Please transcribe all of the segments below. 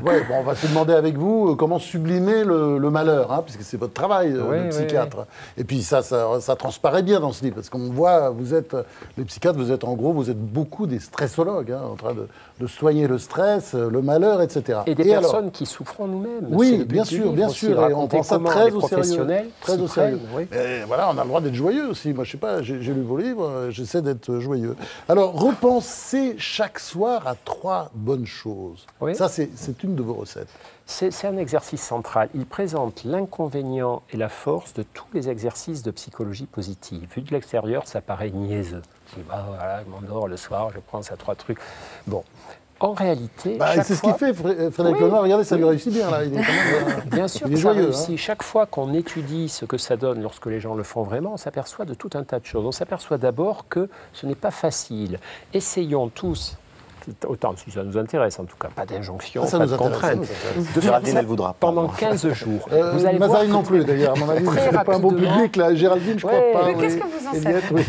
Ouais, bon, on va se demander avec vous comment sublimer le malheur, hein, puisque c'est votre travail de psychiatre. Et puis ça transparaît bien dans ce livre, parce qu'on voit, les psychiatres, vous êtes en gros, vous êtes beaucoup des stressologues, hein, en train de soigner le stress, le malheur, etc. Et des personnes qui souffront nous-mêmes. Oui, bien sûr, et on prend ça très au sérieux. Très au sérieux. Oui. Et voilà, on a le droit d'être joyeux aussi. Moi, je sais pas, j'ai lu vos livres, j'essaie d'être joyeux. Alors, repensez chaque soir à 3 bonnes choses. Oui. Ça, c'est une de vos recettes. C'est un exercice central. Il présente l'inconvénient et la force de tous les exercices de psychologie positive. Vu de l'extérieur, ça paraît niaiseux. Je dis, voilà, je m'endors le soir, je prends ça 3 trucs. Bon. En réalité, c'est ce qu'il fait, Frédéric Lenoir. Regardez, ça lui réussit bien, là. Il est quand même, bien sûr, il est joyeux, ça réussit. Hein. Chaque fois qu'on étudie ce que ça donne lorsque les gens le font vraiment, on s'aperçoit de tout un tas de choses. On s'aperçoit d'abord que ce n'est pas facile. Essayons tous, autant si ça nous intéresse en tout cas, pas d'injonction, pas de contrainte, de Géraldine, elle voudra pas. Pendant 15 jours. Vous allez Mazarine non plus d'ailleurs, à mon avis, c'est pas un bon public là, Géraldine je crois pas. Mais qu'est-ce que vous en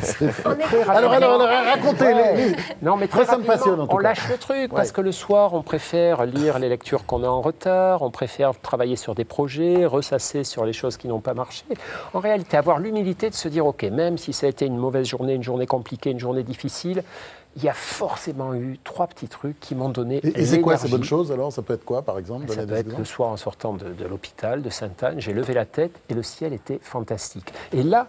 savez? Alors, racontez-les. Non mais très ça me passionne en tout cas. On lâche le truc parce que le soir on préfère lire les lectures qu'on a en retard, on préfère travailler sur des projets, ressasser sur les choses qui n'ont pas marché. En réalité, avoir l'humilité de se dire ok, même si ça a été une mauvaise journée, une journée compliquée, une journée difficile, il y a forcément eu 3 petits trucs qui m'ont donné l'énergie. Et c'est quoi ces bonnes choses alors? Ça peut être quoi par exemple? Ça peut être le soir en sortant de l'hôpital de Sainte-Anne, j'ai levé la tête et le ciel était fantastique. Et là,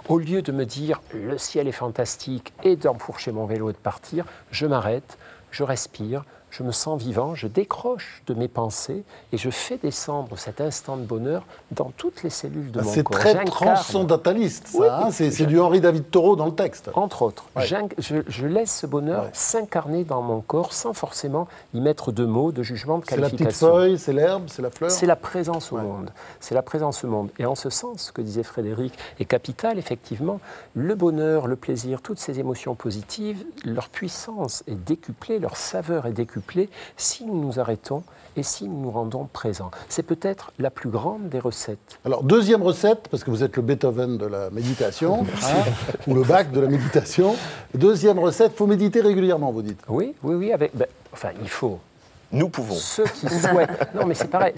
au lieu de me dire le ciel est fantastique et d'enfourcher mon vélo et de partir, je m'arrête, je respire, je me sens vivant, je décroche de mes pensées et je fais descendre cet instant de bonheur dans toutes les cellules de mon corps. C'est très transcendentaliste, ça. Oui, hein, c'est du Henri David Thoreau dans le texte. Entre autres. Ouais. Je laisse ce bonheur s'incarner dans mon corps sans forcément y mettre de mots, de jugement, de qualification. C'est la petite feuille, c'est l'herbe, c'est la fleur. C'est la présence au monde. C'est la présence au monde. Et en ce sens, ce que disait Frédéric est capital, effectivement. Le bonheur, le plaisir, toutes ces émotions positives, leur puissance est décuplée, leur saveur est décuplée si nous nous arrêtons et si nous nous rendons présents. C'est peut-être la plus grande des recettes. Alors, deuxième recette, parce que vous êtes le Beethoven de la méditation, ou le Bach de la méditation. Deuxième recette, il faut méditer régulièrement, vous dites. Oui, il faut. Nous pouvons. Ceux qui souhaitent... Non, mais c'est pareil.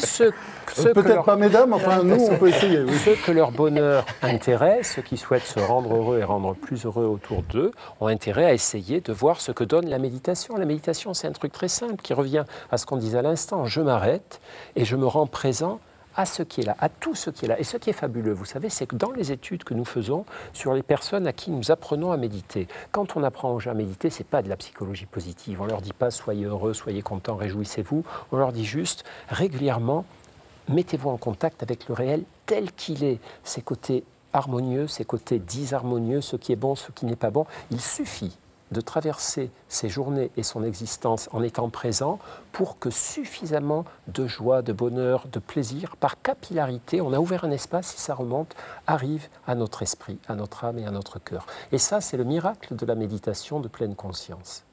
Peut-être pas mesdames, enfin, nous, on peut essayer. Oui. Ceux que leur bonheur intéresse, ceux qui souhaitent se rendre heureux et rendre plus heureux autour d'eux, ont intérêt à essayer de voir ce que donne la méditation. La méditation, c'est un truc très simple qui revient à ce qu'on disait à l'instant. Je m'arrête et je me rends présent à ce qui est là, à tout ce qui est là. Et ce qui est fabuleux, vous savez, c'est que dans les études que nous faisons sur les personnes à qui nous apprenons à méditer, quand on apprend aux gens à méditer, ce n'est pas de la psychologie positive. On ne leur dit pas « soyez heureux, soyez contents, réjouissez-vous ». On leur dit juste régulièrement « mettez-vous en contact avec le réel tel qu'il est ». Ses côtés harmonieux, ses côtés disharmonieux, ce qui est bon, ce qui n'est pas bon. Il suffit de traverser ses journées et son existence en étant présent pour que suffisamment de joie, de bonheur, de plaisir, par capillarité, on a ouvert un espace, si ça remonte, arrive à notre esprit, à notre âme et à notre cœur. Et ça, c'est le miracle de la méditation de pleine conscience.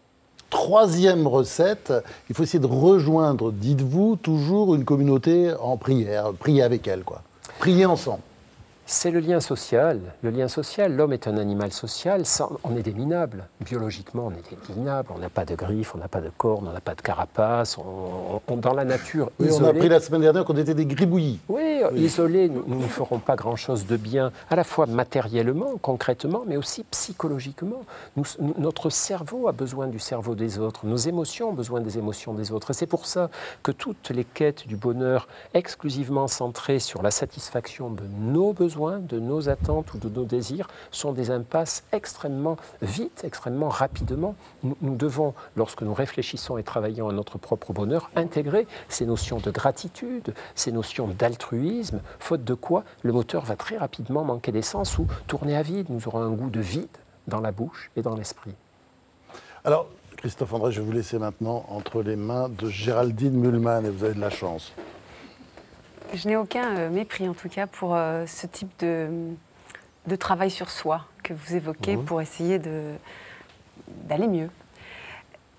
Troisième recette, il faut essayer de rejoindre, dites-vous, toujours une communauté en prière, prier avec elle, quoi. Prier ensemble. C'est le lien social. Le lien social, l'homme est un animal social, on est des minables. Biologiquement, on est des minables, on n'a pas de griffes, on n'a pas de cornes, on n'a pas de carapace, dans la nature isolée. On a appris la semaine dernière qu'on était des gribouillis. Oui, isolés, nous ne ferons pas grand-chose de bien, à la fois matériellement, concrètement, mais aussi psychologiquement. Notre cerveau a besoin du cerveau des autres, nos émotions ont besoin des émotions des autres. Et c'est pour ça que toutes les quêtes du bonheur exclusivement centrées sur la satisfaction de nos besoins, de nos attentes ou de nos désirs sont des impasses extrêmement vite, extrêmement rapidement. Nous devons, lorsque nous réfléchissons et travaillons à notre propre bonheur, intégrer ces notions de gratitude, ces notions d'altruisme, faute de quoi le moteur va très rapidement manquer d'essence ou tourner à vide. Nous aurons un goût de vide dans la bouche et dans l'esprit. Alors, Christophe André, je vais vous laisser maintenant entre les mains de Géraldine Mühlmann et vous avez de la chance. Je n'ai aucun mépris, en tout cas, pour ce type de travail sur soi que vous évoquez pour essayer d'aller mieux.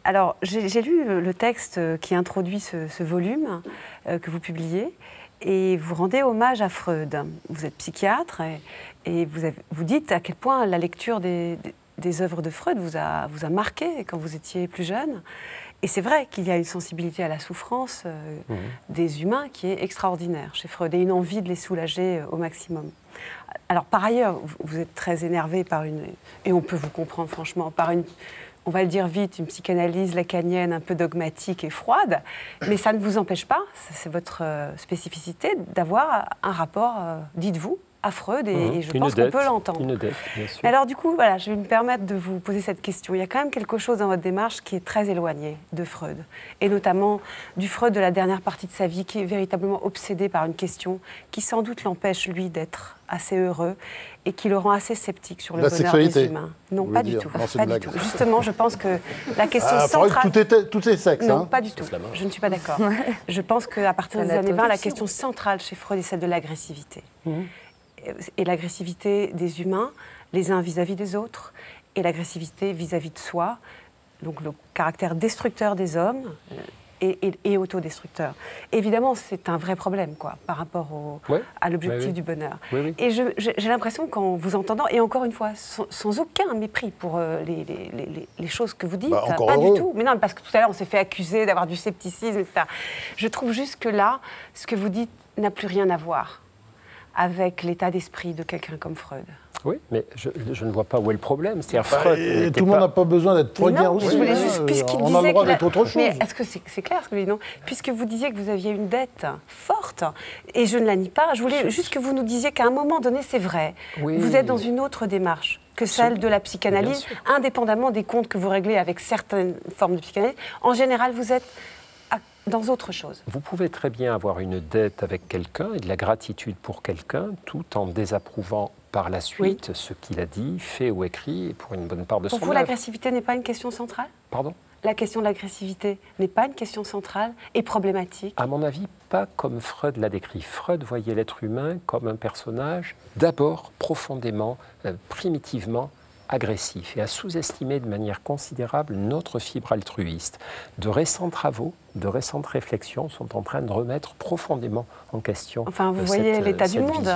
Alors, j'ai lu le texte qui introduit ce volume que vous publiez et vous rendez hommage à Freud. Vous êtes psychiatre et vous dites à quel point la lecture des œuvres de Freud vous a marqué quand vous étiez plus jeune. Et c'est vrai qu'il y a une sensibilité à la souffrance des humains qui est extraordinaire chez Freud, et une envie de les soulager au maximum. Alors par ailleurs, vous êtes très énervé par et on peut vous comprendre franchement, par on va le dire vite, une psychanalyse lacanienne un peu dogmatique et froide, mais ça ne vous empêche pas, c'est votre spécificité, d'avoir un rapport, dites-vous, à Freud, et je pense qu'on peut l'entendre. Une dette, bien sûr. Mais alors du coup, voilà, je vais me permettre de vous poser cette question. Il y a quand même quelque chose dans votre démarche qui est très éloigné de Freud, et notamment du Freud de la dernière partie de sa vie, qui est véritablement obsédé par une question qui sans doute l'empêche, lui, d'être assez heureux, et qui le rend assez sceptique sur le bonheur des humains. Non, pas du tout. Pas du tout. Justement, je pense que la question centrale... Tout est sexe. Non, pas du tout. Je ne suis pas d'accord. Je pense qu'à partir des années 20, la question centrale chez Freud est celle de l'agressivité. Et l'agressivité des humains, les uns vis-à-vis des autres, et l'agressivité vis-à-vis de soi, donc le caractère destructeur des hommes et autodestructeur. Évidemment, c'est un vrai problème, quoi, par rapport à l'objectif du bonheur. Et j'ai l'impression, qu'en vous entendant, et encore une fois, sans aucun mépris pour les choses que vous dites, pas du tout. Mais non, parce que tout à l'heure, on s'est fait accuser d'avoir du scepticisme, etc. Je trouve juste que là, ce que vous dites n'a plus rien à voir avec l'état d'esprit de quelqu'un comme Freud. Oui, mais je ne vois pas où est le problème. C'est-à-dire, Freud tout le monde n'a pas besoin d'être freudien aussi. Je voulais juste, on a le droit d'être autre chose. Mais est-ce que c'est clair ce que je dis, non? Puisque vous disiez que vous aviez une dette forte, et je ne la nie pas, je voulais juste que vous nous disiez qu'à un moment donné, c'est vrai, vous êtes dans une autre démarche que celle de la psychanalyse, indépendamment des comptes que vous réglez avec certaines formes de psychanalyse. En général, vous êtes dans autre chose. Vous pouvez très bien avoir une dette avec quelqu'un et de la gratitude pour quelqu'un, tout en désapprouvant par la suite ce qu'il a dit, fait ou écrit, et pour une bonne part de son œuvre. Pour vous, l'agressivité n'est pas une question centrale? Pardon? La question de l'agressivité n'est pas une question centrale et problématique? À mon avis, pas comme Freud l'a décrit. Freud voyait l'être humain comme un personnage d'abord profondément, primitivement agressif, et a sous-estimé de manière considérable notre fibre altruiste. De récents travaux, de récentes réflexions sont en train de remettre profondément en question. Enfin, vous voyez l'état du monde.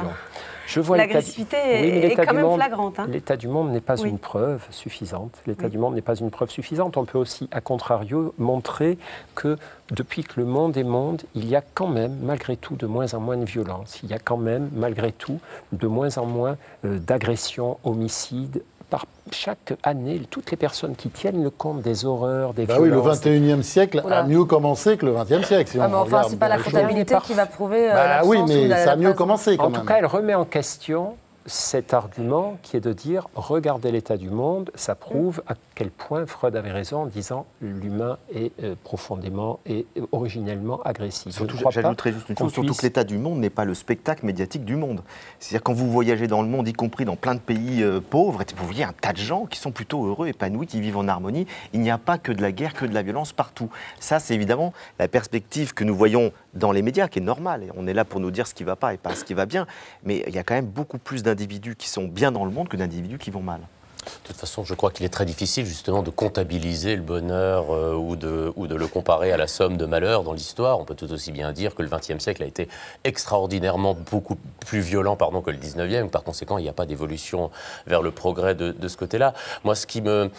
Je vois l'agressivité est quand même flagrante. L'état du monde n'est pas une preuve suffisante. L'état du monde n'est pas une preuve suffisante. On peut aussi, à contrario, montrer que depuis que le monde est monde, il y a quand même, malgré tout, de moins en moins de violence. Il y a quand même, malgré tout, de moins en moins d'agressions, homicides. Par chaque année, toutes les personnes qui tiennent le compte des horreurs, des violences... Oui, le 21e siècle a mieux commencé que le 20e siècle. Si mais enfin, c'est pas la comptabilité qui va prouver l'absence. Oui, mais ça a mieux commencé quand même. En tout cas, elle remet en question cet argument qui est de dire « regardez l'état du monde », ça prouve à quel point Freud avait raison en disant l'humain est profondément et originellement agressif. Surtout, j'ajouterais juste une chose, surtout que l'état du monde n'est pas le spectacle médiatique du monde. C'est-à-dire quand vous voyagez dans le monde, y compris dans plein de pays pauvres, vous voyez un tas de gens qui sont plutôt heureux, épanouis, qui vivent en harmonie. Il n'y a pas que de la guerre, que de la violence partout. Ça, c'est évidemment la perspective que nous voyons dans les médias, qui est normale. Et on est là pour nous dire ce qui ne va pas et pas ce qui va bien. Mais il y a quand même beaucoup plus d'individus qui sont bien dans le monde que d'individus qui vont mal. De toute façon, je crois qu'il est très difficile justement de comptabiliser le bonheur ou de le comparer à la somme de malheurs dans l'histoire. On peut tout aussi bien dire que le XXe siècle a été extraordinairement beaucoup plus violent que le XIXe. Par conséquent, il n'y a pas d'évolution vers le progrès de ce côté-là. Moi, ce qui me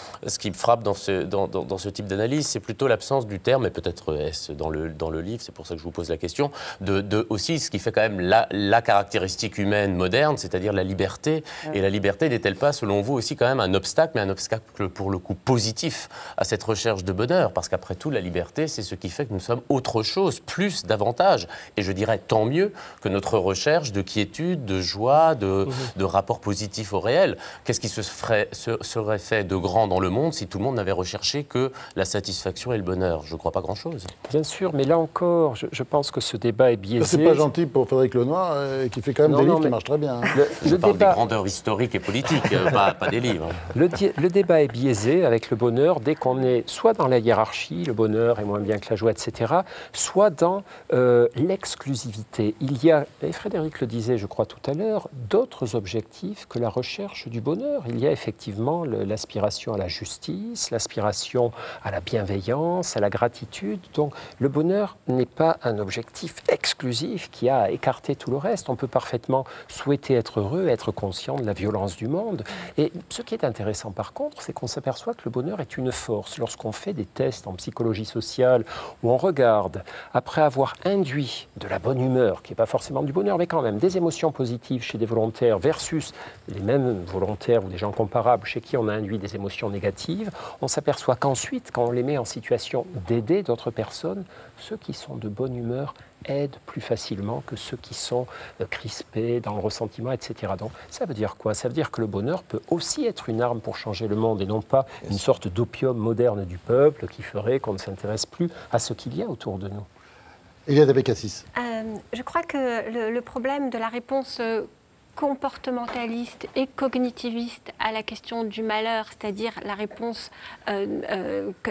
frappe dans ce type d'analyse, c'est plutôt l'absence du terme, et peut-être est-ce dans le livre, c'est pour ça que je vous pose la question, aussi ce qui fait quand même la caractéristique humaine moderne, c'est-à-dire la liberté. Et la liberté n'est-elle pas, selon vous, aussi quand même un obstacle, mais un obstacle pour le coup positif à cette recherche de bonheur, parce qu'après tout, la liberté, c'est ce qui fait que nous sommes autre chose, plus, davantage, et je dirais tant mieux que notre recherche de quiétude, de joie, de rapport positif au réel. Qu'est-ce qui serait fait de grand dans le monde si tout le monde n'avait recherché que la satisfaction et le bonheur? Je ne crois pas grand-chose. Bien sûr, mais là encore, je pense que ce débat est biaisé. C'est pas gentil pour Frédéric Lenoir, qui fait quand même des livres qui marchent très bien. Je parle des grandeurs historiques et politiques, pas des livres. Le débat est biaisé avec le bonheur dès qu'on est soit dans la hiérarchie, le bonheur est moins bien que la joie, etc., soit dans l'exclusivité. Il y a, et Frédéric le disait, je crois tout à l'heure, d'autres objectifs que la recherche du bonheur. Il y a effectivement l'aspiration à la justice, l'aspiration à la bienveillance, à la gratitude. Donc le bonheur n'est pas un objectif exclusif qui a écarté tout le reste. On peut parfaitement souhaiter être heureux, être conscient de la violence du monde. Et ce qui est intéressant par contre, c'est qu'on s'aperçoit que le bonheur est une force. Lorsqu'on fait des tests en psychologie sociale, où on regarde, après avoir induit de la bonne humeur, qui n'est pas forcément du bonheur, mais quand même des émotions positives chez des volontaires versus les mêmes volontaires ou des gens comparables chez qui on a induit des émotions négatives, on s'aperçoit qu'ensuite, quand on les met en situation d'aider d'autres personnes, ceux qui sont de bonne humeur aident plus facilement que ceux qui sont crispés dans le ressentiment, etc. Donc ça veut dire quoi? Ça veut dire que le bonheur peut aussi être une arme pour changer le monde et non pas une sorte d'opium moderne du peuple qui ferait qu'on ne s'intéresse plus à ce qu'il y a autour de nous. Eliade Abécassis. Je crois que le problème de la réponse comportementaliste et cognitiviste à la question du malheur, c'est-à-dire la réponse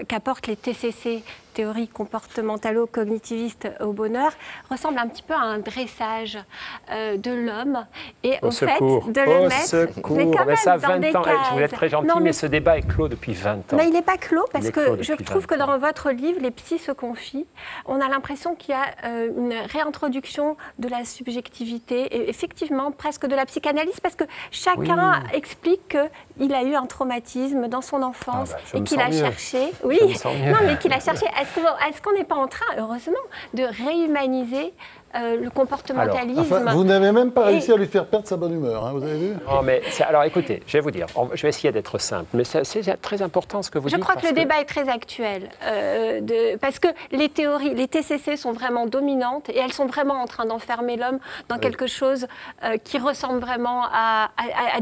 qu'apportent les TCC, théorie comportementalo-cognitiviste au bonheur, ressemble un petit peu à un dressage de l'homme et en fait de le mettre mais quand même ça, dans 20 des ans, cases. Vous êtes très gentil, mais ce débat est clos depuis 20 ans. Mais il n'est pas clos parce que je trouve que dans votre livre, Les psys se confient, on a l'impression qu'il y a une réintroduction de la subjectivité et effectivement presque de la psychanalyse parce que chacun explique qu'il a eu un traumatisme dans son enfance et qu'il a cherché. Oui, non, mais qu'il a cherché. Est-ce qu'on n'est pas en train, heureusement, de réhumaniser le comportementalisme? Vous n'avez même pas réussi à lui faire perdre sa bonne humeur, hein, vous avez vu? Non, mais alors écoutez, je vais vous dire, je vais essayer d'être simple, mais c'est très important ce que vous dites. Je crois que le débat est très actuel, parce que les théories, les TCC sont vraiment dominantes et elles sont vraiment en train d'enfermer l'homme dans quelque chose qui ressemble vraiment à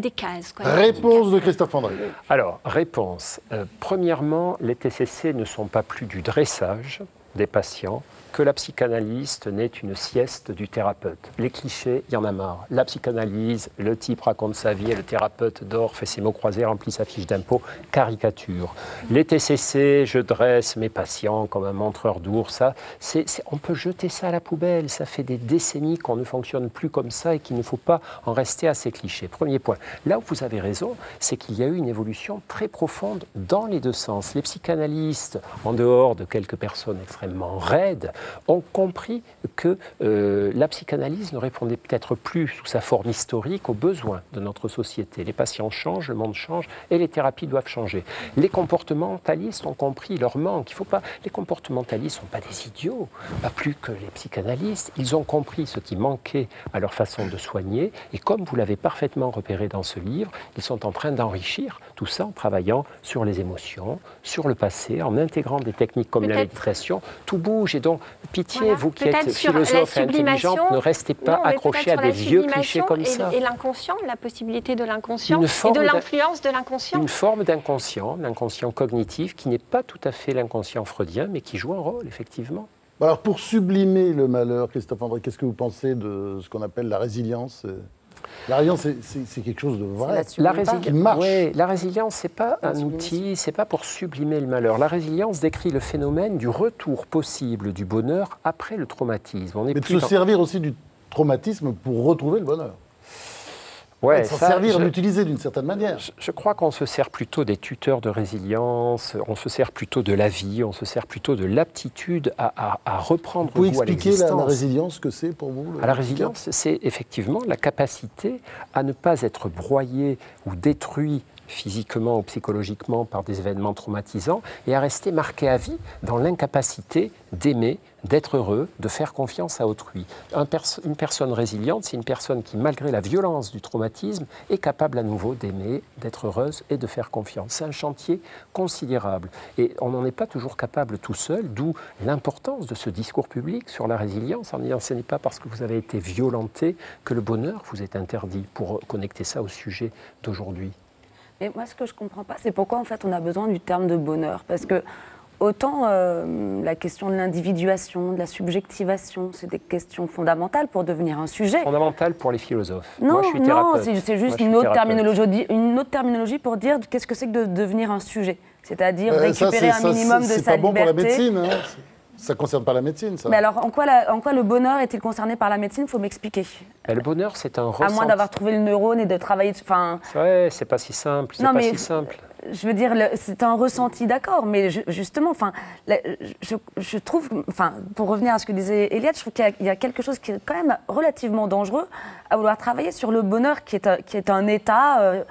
des cases. Quoi. Réponse de Christophe André. Alors, réponse. Premièrement, les TCC ne sont pas plus du dressage des patients que la psychanalyste n'est une sieste du thérapeute. Les clichés, il y en a marre. La psychanalyse, le type raconte sa vie et le thérapeute dort, fait ses mots croisés, remplit sa fiche d'impôt, caricature. Les TCC, je dresse mes patients comme un montreur d'ours, on peut jeter ça à la poubelle. Ça fait des décennies qu'on ne fonctionne plus comme ça et qu'il ne faut pas en rester à ces clichés. Premier point. Là où vous avez raison, c'est qu'il y a eu une évolution très profonde dans les deux sens. Les psychanalystes, en dehors de quelques personnes extrêmement raides, ont compris que la psychanalyse ne répondait peut-être plus sous sa forme historique aux besoins de notre société. Les patients changent, le monde change et les thérapies doivent changer. Les comportementalistes ont compris leur manque. Les comportementalistes ne sont pas des idiots, pas plus que les psychanalystes. Ils ont compris ce qui manquait à leur façon de soigner et comme vous l'avez parfaitement repéré dans ce livre, ils sont en train d'enrichir tout ça en travaillant sur les émotions, sur le passé, en intégrant des techniques comme la méditation. Tout bouge et donc pitié, vous qui êtes philosophe et intelligente, ne restez pas accrochés à des vieux clichés comme ça. Et l'inconscient, la possibilité de l'inconscient et de l'influence de l'inconscient. Une forme d'inconscient, l'inconscient cognitif, qui n'est pas tout à fait l'inconscient freudien, mais qui joue un rôle, effectivement. Alors, pour sublimer le malheur, Christophe André, qu'est-ce que vous pensez de ce qu'on appelle la résilience? La résilience, c'est quelque chose de vrai, qui marche. Oui, la résilience, ce n'est pas un outil, ce n'est pas pour sublimer le malheur. La résilience décrit le phénomène du retour possible du bonheur après le traumatisme. Mais de se servir aussi du traumatisme pour retrouver le bonheur. Ouais, l'utiliser d'une certaine manière. Je crois qu'on se sert plutôt des tuteurs de résilience, on se sert plutôt de la vie, on se sert plutôt de l'aptitude à reprendre goût à l'existence. Vous pouvez expliquer la résilience, ce que c'est pour vous? La résilience, c'est effectivement la capacité à ne pas être broyé ou détruit physiquement ou psychologiquement par des événements traumatisants et à rester marqué à vie dans l'incapacité d'aimer, d'être heureux, de faire confiance à autrui. Une personne résiliente, c'est une personne qui, malgré la violence du traumatisme, est capable à nouveau d'aimer, d'être heureuse et de faire confiance. C'est un chantier considérable. Et on n'en est pas toujours capable tout seul, d'où l'importance de ce discours public sur la résilience, en disant ce n'est pas parce que vous avez été violenté que le bonheur vous est interdit, pour connecter ça au sujet d'aujourd'hui. Et moi, ce que je ne comprends pas, c'est pourquoi en fait, on a besoin du terme de bonheur. Parce que autant la question de l'individuation, de la subjectivation, c'est des questions fondamentales pour devenir un sujet. Fondamentales pour les philosophes. Non, moi, je suis thérapeute. C'est juste une autre terminologie pour dire qu'est-ce que c'est que de devenir un sujet. C'est-à-dire récupérer un minimum de sa liberté. C'est pas bon pour la médecine, hein. Ça ne concerne pas la médecine, ça. Mais alors, en quoi le bonheur est-il concerné par la médecine? Il faut m'expliquer. Le bonheur, c'est un ressenti. À moins d'avoir trouvé le neurone et de travailler... Ouais, c'est pas si simple. C'est pas si simple. je veux dire, c'est un ressenti, d'accord, mais justement, je trouve, pour revenir à ce que disait Eliade, je trouve qu'il y a quelque chose qui est quand même relativement dangereux à vouloir travailler sur le bonheur qui est un état,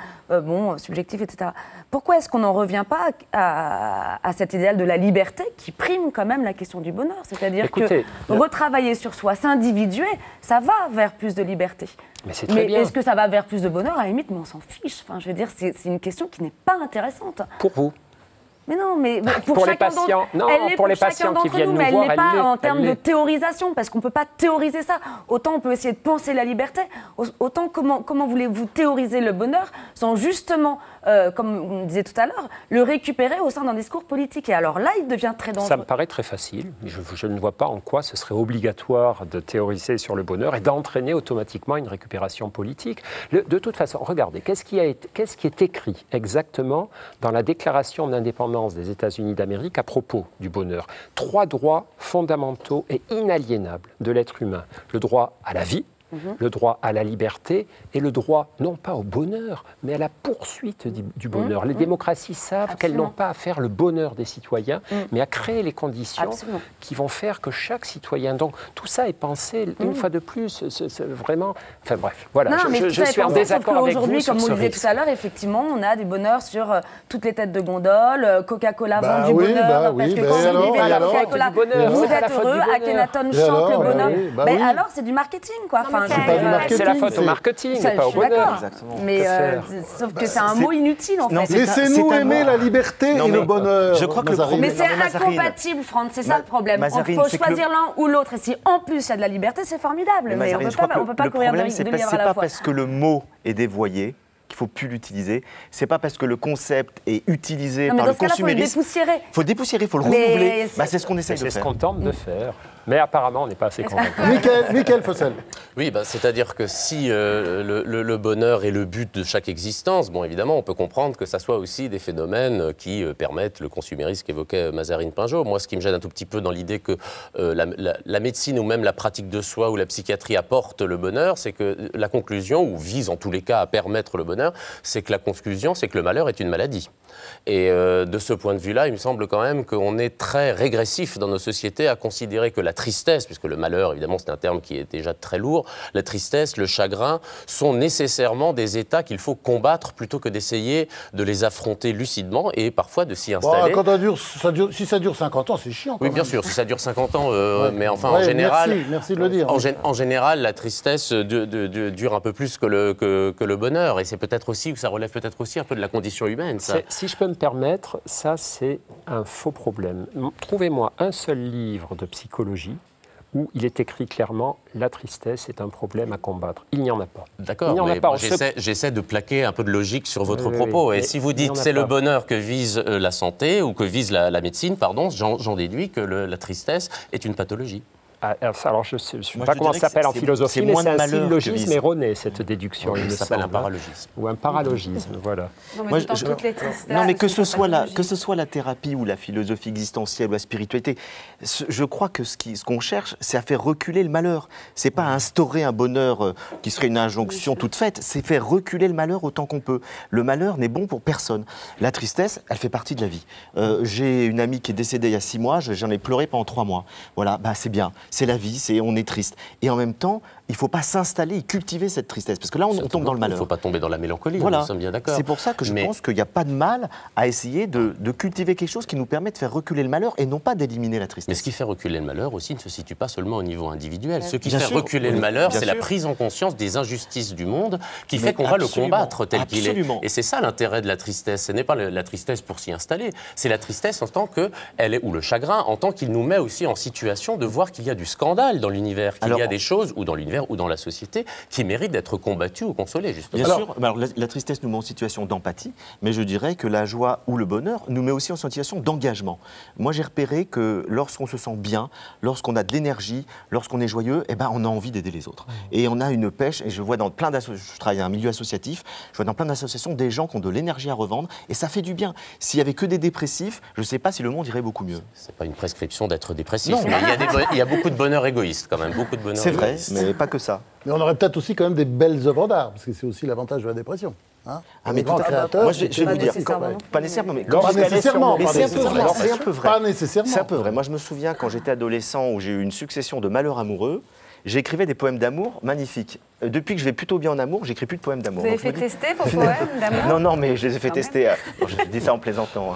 subjectif, etc. Pourquoi est-ce qu'on n'en revient pas à cet idéal de la liberté qui prime quand même la question du bonheur? C'est-à-dire que retravailler sur soi, s'individuer, ça va vers plus de liberté. Mais est-ce que ça va vers plus de bonheur? À la limite, mais on s'en fiche. Enfin, je veux dire, c'est une question qui n'est pas intéressante. Pour vous? Mais non, mais pour les patients, pour les patients qui viennent nous voir, elle n'est pas en termes de théorisation, parce qu'on ne peut pas théoriser ça. Autant on peut essayer de penser la liberté, autant comment voulez-vous théoriser le bonheur sans justement, comme on disait tout à l'heure, le récupérer au sein d'un discours politique. Et alors là, il devient très dangereux. Ça me paraît très facile. Je ne vois pas en quoi ce serait obligatoire de théoriser sur le bonheur et d'entraîner automatiquement une récupération politique. De toute façon, regardez, qu'est-ce qui est écrit exactement dans la déclaration d'indépendance des États-Unis d'Amérique à propos du bonheur? 3 droits fondamentaux et inaliénables de l'être humain. Le droit à la vie, le droit à la liberté et le droit, non pas au bonheur, mais à la poursuite du bonheur. Les démocraties savent qu'elles n'ont pas à faire le bonheur des citoyens, mais à créer les conditions qui vont faire que chaque citoyen... Donc, tout ça est pensé, une fois de plus, vraiment... Enfin bref, voilà, non, je suis en désaccord avec vous aujourd'hui, sur comme ce vous le disiez risque. tout à l'heure, effectivement, on a du bonheur sur toutes les têtes de gondole, Coca-Cola vend du bonheur, parce que quand vous vivez dans Coca-Cola, vous êtes heureux, Akhenaton chante le bonheur. Alors, c'est du marketing, quoi. C'est la faute au marketing, pas au bonheur. Mais sauf que c'est un mot inutile, en fait. Laissez-nous aimer la liberté et le bonheur. Je crois que mais c'est incompatible, Franck, c'est ça le problème. Il faut choisir l'un ou l'autre. Et si en plus il y a de la liberté, c'est formidable. Mais on ne peut pas courir de livres à la fois. C'est pas parce que le mot est dévoyé qu'il ne faut plus l'utiliser. C'est pas parce que le concept est utilisé par le consumérisme. Il faut le dépoussiérer, il faut le renouveler. C'est ce qu'on essaie de faire. C'est ce qu'on tente de faire. Mais apparemment, on n'est pas assez convaincus. Mickaël Fossel. Oui, c'est-à-dire que si le bonheur est le but de chaque existence, bon, évidemment, on peut comprendre que ça soit aussi des phénomènes qui permettent le consumérisme qu'évoquait Mazarine Pinjot. Moi, ce qui me gêne un tout petit peu dans l'idée que la médecine ou même la pratique de soi ou la psychiatrie apporte le bonheur, c'est que la conclusion, ou vise en tous les cas à permettre le bonheur, c'est que la conclusion, c'est que le malheur est une maladie. Et de ce point de vue-là, il me semble quand même qu'on est très régressif dans nos sociétés à considérer que la tristesse, puisque le malheur, évidemment, c'est un terme qui est déjà très lourd, la tristesse, le chagrin sont nécessairement des états qu'il faut combattre plutôt que d'essayer de les affronter lucidement et parfois de s'y installer. Si ça dure 50 ans, c'est chiant. Oui, bien sûr, si ça dure 50 ans, mais enfin, en général... Merci de le dire. En général, la tristesse dure un peu plus que le bonheur. Et c'est peut-être aussi, ça relève peut-être aussi un peu de la condition humaine, ça. Si je peux me permettre, ça c'est un faux problème. Trouvez-moi un seul livre de psychologie où il est écrit clairement « la tristesse est un problème à combattre ». Il n'y en a pas. D'accord, mais j'essaie de plaquer un peu de logique sur votre propos. Et si vous dites c'est le bonheur que vise la santé ou que vise la médecine, pardon, j'en déduis que la tristesse est une pathologie. Alors, je ne sais pas comment ça s'appelle en philosophie, mais c'est un syllogisme erroné, cette déduction. Ça s'appelle un paralogisme. Ou un paralogisme, voilà. Non, mais que ce soit la thérapie ou la philosophie existentielle ou la spiritualité, je crois que ce qu'on cherche, c'est à faire reculer le malheur. C'est pas à instaurer un bonheur qui serait une injonction toute faite, c'est faire reculer le malheur autant qu'on peut. Le malheur n'est bon pour personne. La tristesse, elle fait partie de la vie. J'ai une amie qui est décédée il y a 6 mois, j'en ai pleuré pendant 3 mois. Voilà, c'est bien. C'est la vie, on est triste. Et en même temps, il ne faut pas s'installer et cultiver cette tristesse. Parce que là, on tombe dans le malheur. Il ne faut pas tomber dans la mélancolie, voilà. Nous sommes bien d'accord. C'est pour ça que je pense qu'il n'y a pas de mal à essayer de cultiver quelque chose qui nous permet de faire reculer le malheur et non pas d'éliminer la tristesse. Mais ce qui fait reculer le malheur aussi ne se situe pas seulement au niveau individuel. Ce qui fait reculer le malheur, c'est la prise en conscience des injustices du monde qui fait qu'on va le combattre tel qu'il est. Et c'est ça l'intérêt de la tristesse. Ce n'est pas la tristesse pour s'y installer. C'est la tristesse en tant qu'elle est, ou le chagrin, en tant qu'il nous met aussi en situation de voir qu'il y a du scandale dans l'univers, qu'il y a des choses, ou dans l'univers ou dans la société, qui méritent d'être combattues ou consolées, justement. Bien sûr, alors, la tristesse nous met en situation d'empathie, mais je dirais que la joie ou le bonheur nous met aussi en situation d'engagement. Moi, j'ai repéré que lorsqu'on se sent bien, lorsqu'on a de l'énergie, lorsqu'on est joyeux, on a envie d'aider les autres. Et on a une pêche, et je vois dans plein d'associations, je travaille dans un milieu associatif, je vois dans plein d'associations des gens qui ont de l'énergie à revendre, et ça fait du bien. S'il n'y avait que des dépressifs, je ne sais pas si le monde irait beaucoup mieux. C'est pas une prescription d'être dépressif, mais il y a beaucoup de bonheur égoïste, quand même, beaucoup de bonheur. C'est vrai, mais pas que ça. Mais on aurait peut-être aussi quand même des belles œuvres d'art, parce que c'est aussi l'avantage de la dépression. Hein, mais grands créateurs. Moi, je vais vous dire, pas nécessairement, mais quand c'est un peu vrai. Pas nécessairement. C'est un peu vrai. Moi, je me souviens quand j'étais adolescent où j'ai eu une succession de malheurs amoureux. J'écrivais des poèmes d'amour magnifiques. Depuis que je vais plutôt bien en amour, j'écris plus de poèmes d'amour. Vous avez fait tester vos poèmes d'amour? Non, mais je les ai fait tester. Je dis ça en plaisantant.